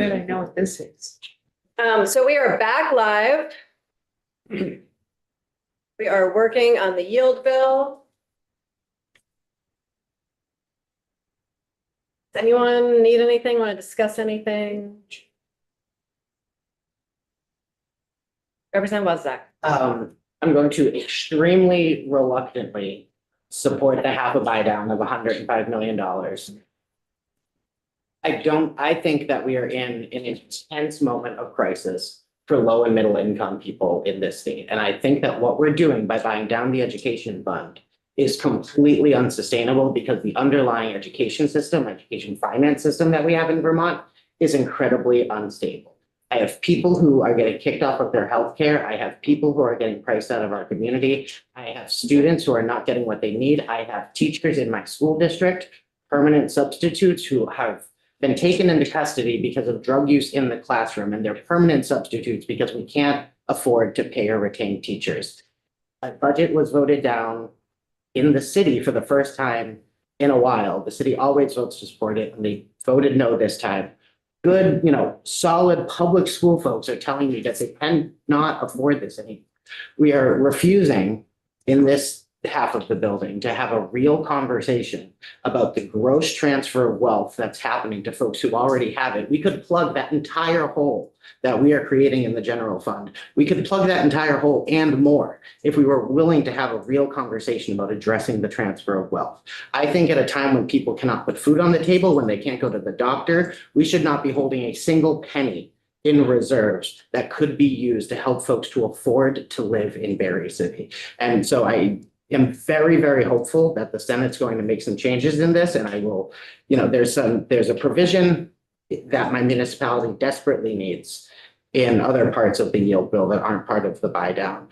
did I know what this is? So we are back live. We are working on the yield bill. Does anyone need anything, want to discuss anything? Representative Wozniak. I'm going to extremely reluctantly support the half a buy down of $105 million. I think that we are in an intense moment of crisis for low and middle income people in this state. And I think that what we're doing by buying down the education fund is completely unsustainable because the underlying education finance system that we have in Vermont is incredibly unstable. I have people who are getting kicked off of their healthcare. I have people who are getting priced out of our community. I have students who are not getting what they need. I have teachers in my school district, permanent substitutes who have been taken into custody because of drug use in the classroom, and they're permanent substitutes because we can't afford to pay or retain teachers. My budget was voted down in the city for the first time in a while. The city always votes to support it, and they voted no this time. Good, solid public school folks are telling me that they cannot afford this anymore. We are refusing in this half of the building to have a real conversation about the gross transfer of wealth that's happening to folks who already have it. We could plug that entire hole that we are creating in the general fund. We could plug that entire hole and more if we were willing to have a real conversation about addressing the transfer of wealth. I think at a time when people cannot put food on the table, when they can't go to the doctor, we should not be holding a single penny in reserves that could be used to help folks to afford to live in Berry City. And so I am very, very hopeful that the Senate's going to make some changes in this, and I will, there's a provision that my municipality desperately needs in other parts of the yield bill that aren't part of the buy down.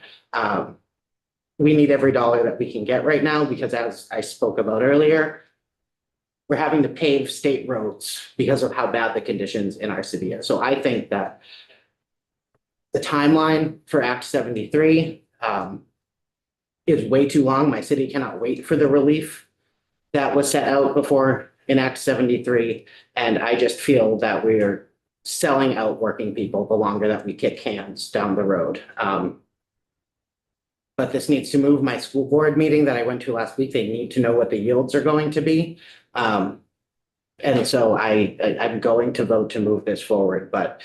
We need every dollar that we can get right now because, as I spoke about earlier, we're having to pave state roads because of how bad the conditions in our city are. So I think that the timeline for Act 73 is way too long. My city cannot wait for the relief that was set out before in Act 73. And I just feel that we're selling out working people the longer that we kick cans down the road. But this needs to move. My school board meeting that I went to last week, they need to know what the yields are going to be. And so I'm going to vote to move this forward, but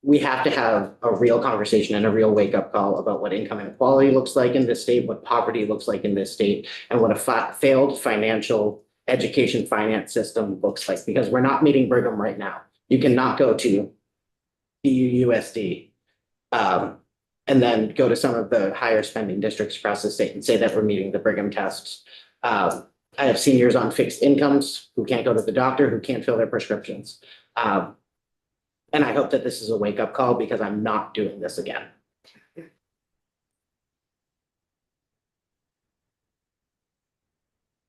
we have to have a real conversation and a real wake-up call about what income inequality looks like in this state, what poverty looks like in this state, and what a failed financial education finance system looks like, because we're not meeting Brigham right now. You cannot go to BUUSD and then go to some of the higher spending districts across the state and say that we're meeting the Brigham tests. I have seniors on fixed incomes who can't go to the doctor, who can't fill their prescriptions. And I hope that this is a wake-up call because I'm not doing this again.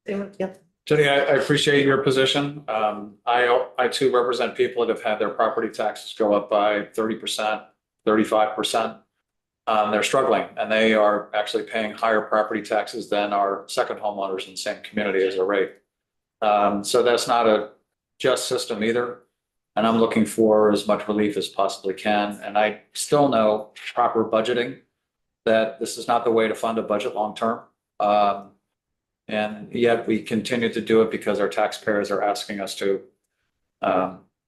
Yep. Jenny, I appreciate your position. I too represent people that have had their property taxes go up by 30%, 35%. They're struggling, and they are actually paying higher property taxes than our second homeowners in the same community as a rate. So that's not a just system either. And I'm looking for as much relief as possibly can. And I still know proper budgeting, that this is not the way to fund a budget long-term. And yet we continue to do it because our taxpayers are asking us to.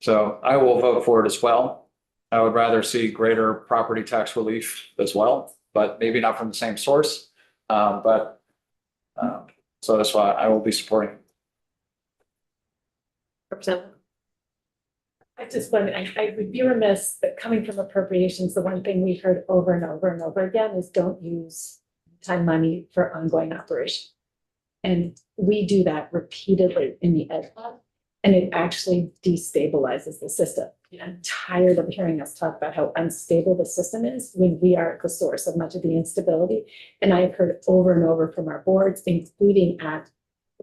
So I will vote for it as well. I would rather see greater property tax relief as well, but maybe not from the same source. So that's why I will be supporting. Representative. I just want, I would be remiss that coming from appropriations, the one thing we've heard over and over and over again is don't use time money for ongoing operation. And we do that repeatedly in the ed fund, and it actually destabilizes the system. I'm tired of hearing us talk about how unstable the system is when we are at the source of much of the instability. And I've heard over and over from our boards, including at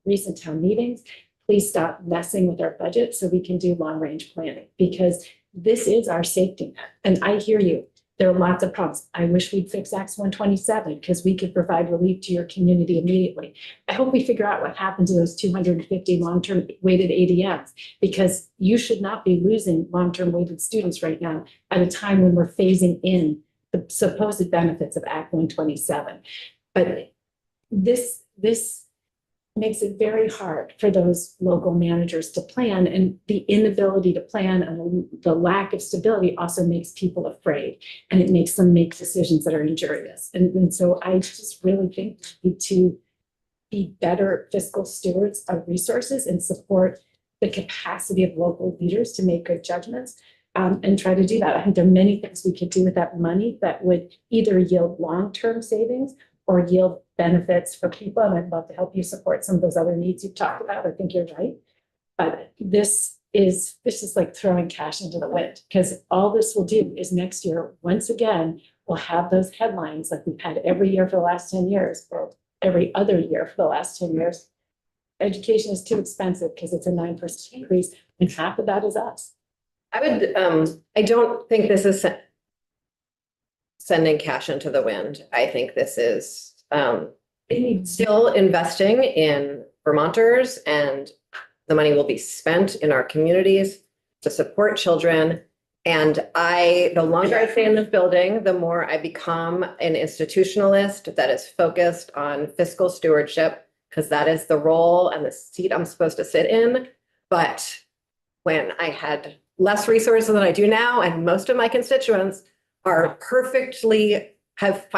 recent town meetings, please stop messing with our budget so we can do long range planning, because this is our safety net. And I hear you. There are lots of problems. I wish we'd fix Acts 127 because we could provide relief to your community immediately. I hope we figure out what happened to those 250 long-term weighted ADMs, because you should not be losing long-term weighted students right now at a time when we're phasing in the supposed benefits of Act 127. But this makes it very hard for those local managers to plan, and the inability to plan and the lack of stability also makes people afraid, and it makes them make decisions that are injurious. And so I just really think we need to be better fiscal stewards of resources and support the capacity of local leaders to make good judgments, and try to do that. I think there are many things we could do with that money that would either yield long-term savings or yield benefits for people. And I'd love to help you support some of those other needs you've talked about. I think you're right. But this is like throwing cash into the wind, because all this will do is next year, once again, we'll have those headlines like we've had every year for the last 10 years, or every other year for the last 10 years. Education is too expensive because it's a 9% increase, and half of that is us. I don't think this is sending cash into the wind. I think this is still investing in Vermonters, and the money will be spent in our communities to support children. And the longer I stay in this building, the more I become an institutionalist that is focused on fiscal stewardship, because that is the role and the seat I'm supposed to sit in. But when I had less resources than I do now, and most of my constituents find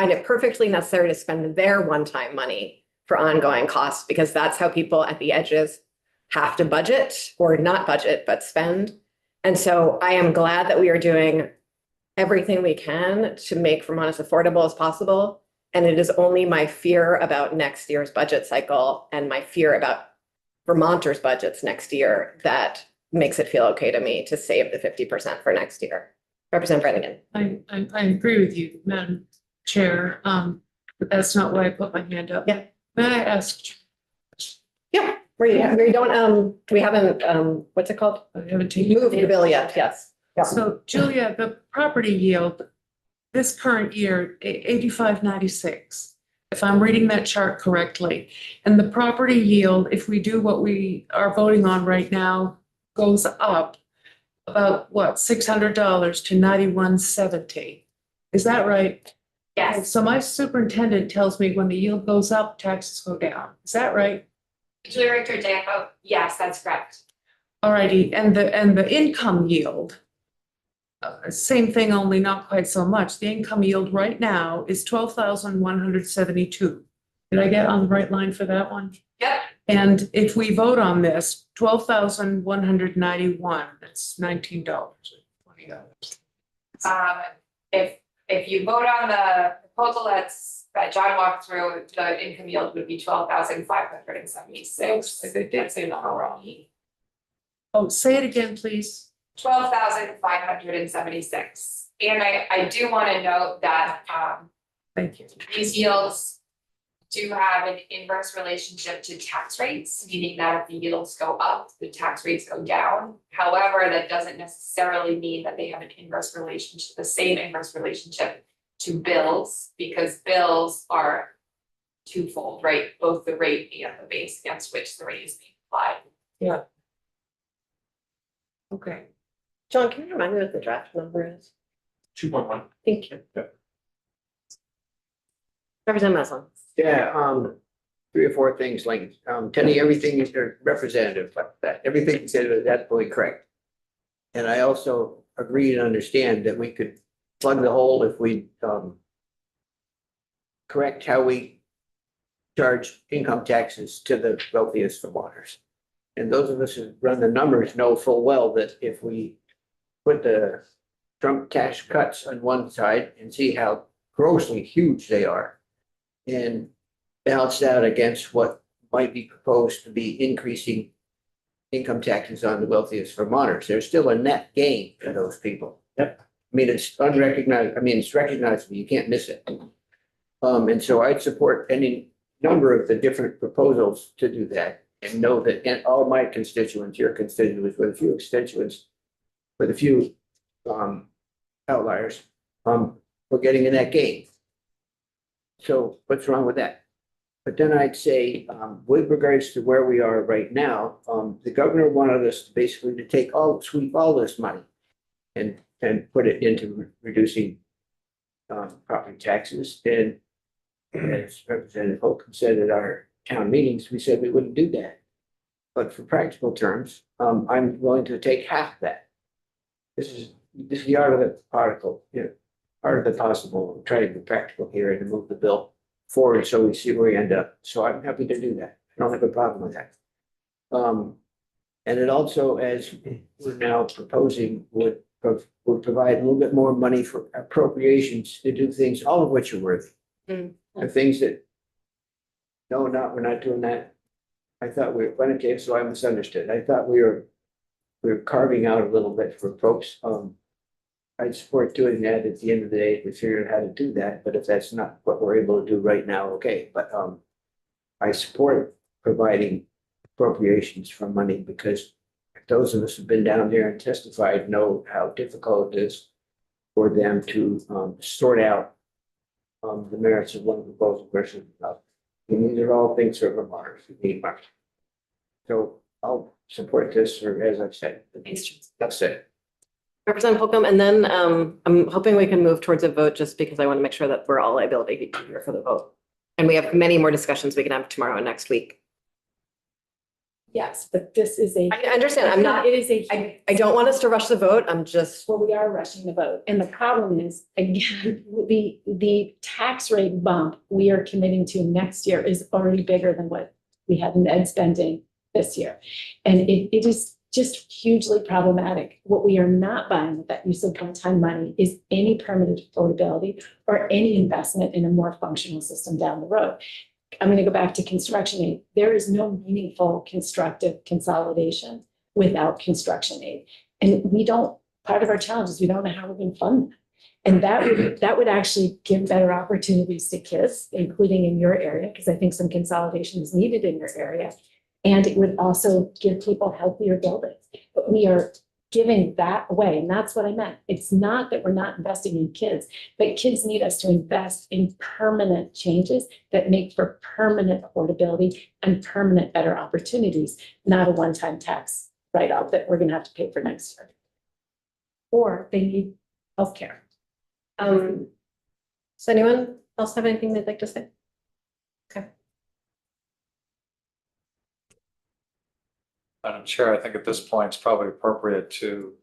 it perfectly necessary to spend their one-time money for ongoing costs, because that's how people at the edges have to budget, or not budget, but spend. And so I am glad that we are doing everything we can to make Vermont as affordable as possible. And it is only my fear about next year's budget cycle and my fear about Vermonters' budgets next year that makes it feel okay to me to save the 50% for next year. Representative Brannigan. I agree with you, Madam Chair, but that's not why I put my hand up. Yeah. May I ask? Yeah, we haven't, what's it called? I haven't taken. Moved the bill yet, yes. Yeah. So Julia, the property yield this current year, 85.96, if I'm reading that chart correctly. And the property yield, if we do what we are voting on right now, goes up about what, $600 to $91.70. Is that right? Yes. So my superintendent tells me when the yield goes up, taxes go down. Is that right? Julia Richter Danko, yes, that's correct. Alrighty, and the income yield, same thing, only not quite so much. The income yield right now is 12,172. Did I get on the right line for that one? Yep. And if we vote on this, 12,191, that's $19 or $20. If you vote on the proposal that John walked through, the income yield would be 12,576. That's in our wrong. Oh, say it again, please. 12,576. And I do want to note that Thank you. these yields do have an inverse relationship to tax rates, meaning that if the yields go up, the tax rates go down. However, that doesn't necessarily mean that they have an inverse relationship, the same inverse relationship to bills, because bills are twofold, right? Both the rate and the base against which the rate is being applied. Yeah. Okay. John, can you remind me what the draft number is? 2.1. Thank you. Representative Maslin. Yeah, 3 or 4 things, like, Tenny, everything is representative, but everything you said was absolutely correct. And I also agree and understand that we could plug the hole if we, correct how we charge income taxes to the wealthiest Vermonters. And those of us who run the numbers know full well that if we put the Trump tax cuts on one side and see how grossly huge they are, and balance that against what might be proposed to be increasing income taxes on the wealthiest Vermonters, there's still a net gain for those people. Yep. I mean, it's unrecognized, it's recognizable, you can't miss it. And so I'd support any number of the different proposals to do that, and know that all my constituents, your constituents, with a few constituents, with a few outliers, we're getting in that game. So what's wrong with that? But then I'd say, with regards to where we are right now, the governor wanted us basically to take sweep all this money and put it into reducing property taxes. And as Representative Holcomb said at our town meetings, we said we wouldn't do that. But for practical terms, I'm willing to take half that. This is the art of the particle, art of the possible. I'm trying to be practical here and to move the bill forward so we see where we end up. So I'm happy to do that. I don't have a problem with that. And it also, as we're now proposing, would provide a little bit more money for appropriations to do things, all of which are worthy. The things that, no, we're not doing that. I thought okay, so I misunderstood. I thought we were carving out a little bit for folks. I'd support doing that at the end of the day if we figure out how to do that, but if that's not what we're able to do right now, okay, but I support providing appropriations for money because those of us who've been down there and testified know how difficult it is for them to sort out the merits of one proposal versus another. And these are all things that are Vermonters who need money. So I'll support this, or as I've said, that's it. Representative Holcomb, and then I'm hoping we can move towards a vote just because I want to make sure that we're all able to be here for the vote. And we have many more discussions we can have tomorrow and next week. Yes, but this is a. I understand. I'm not, It is a. I don't want us to rush the vote. I'm just, Well, we are rushing the vote. And the problem is, again, the tax rate bump we are committing to next year is already bigger than what we had in ed spending this year. And it is just hugely problematic. What we are not buying with that use of one-time money is any permanent affordability or any investment in a more functional system down the road. I'm going to go back to construction aid. There is no meaningful constructive consolidation without construction aid. And part of our challenge is we don't know how we're going to fund that. And that would actually give better opportunities to kids, including in your area, because I think some consolidation is needed in your area. And it would also give people healthier buildings. But we are giving that away. And that's what I meant. It's not that we're not investing in kids, but kids need us to invest in permanent changes that make for permanent affordability and permanent better opportunities, not a one-time tax write-off that we're going to have to pay for next year. Or they need healthcare. does anyone else have anything they'd like to say? Okay. Madam Chair, I think at this point, it's probably appropriate to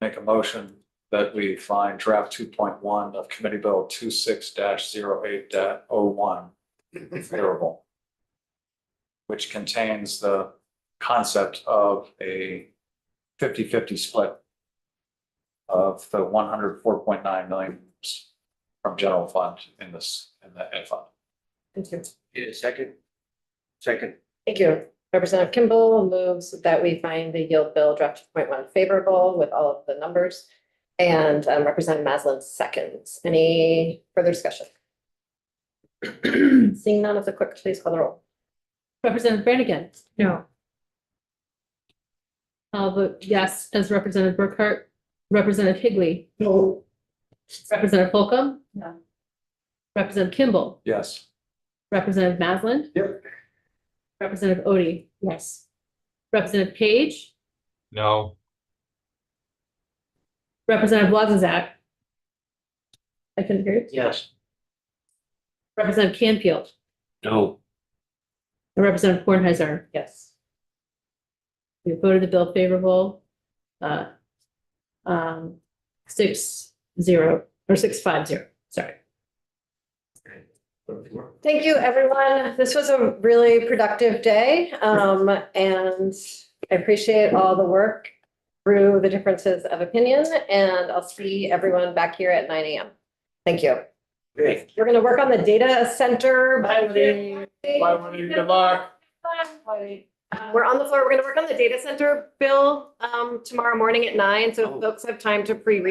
make a motion that we find draft 2.1 of Committee Bill 26-08-01 favorable, which contains the concept of a 50-50 split of the 104.9 million from general fund in the ed fund. Thank you. Need a second? Second. Thank you. Representative Kimball moves that we find the yield bill draft 2.1 favorable with all of the numbers. And Representative Maslin seconds. Any further discussion? Seeing none of the clerk, please call the roll. Representative Brannigan. No. I'll vote yes as Representative Burkhart. Representative Higley. No. Representative Holcomb. No. Representative Kimball. Yes. Representative Maslin. Yep. Representative Odie. Yes. Representative Page. No. Representative Wozniak. I couldn't hear you. Yes. Representative Canfield. No. And Representative Kornheiser. Yes. We voted the bill favorable. 6-0 or 6-5-0. Sorry. Thank you, everyone. This was a really productive day. And I appreciate all the work through the differences of opinion, and I'll see everyone back here at 9 a.m. Thank you. Great. We're going to work on the data center. Bye, Woody. Good luck. We're on the floor. We're going to work on the data center bill tomorrow morning at 9. So if folks have time to pre-read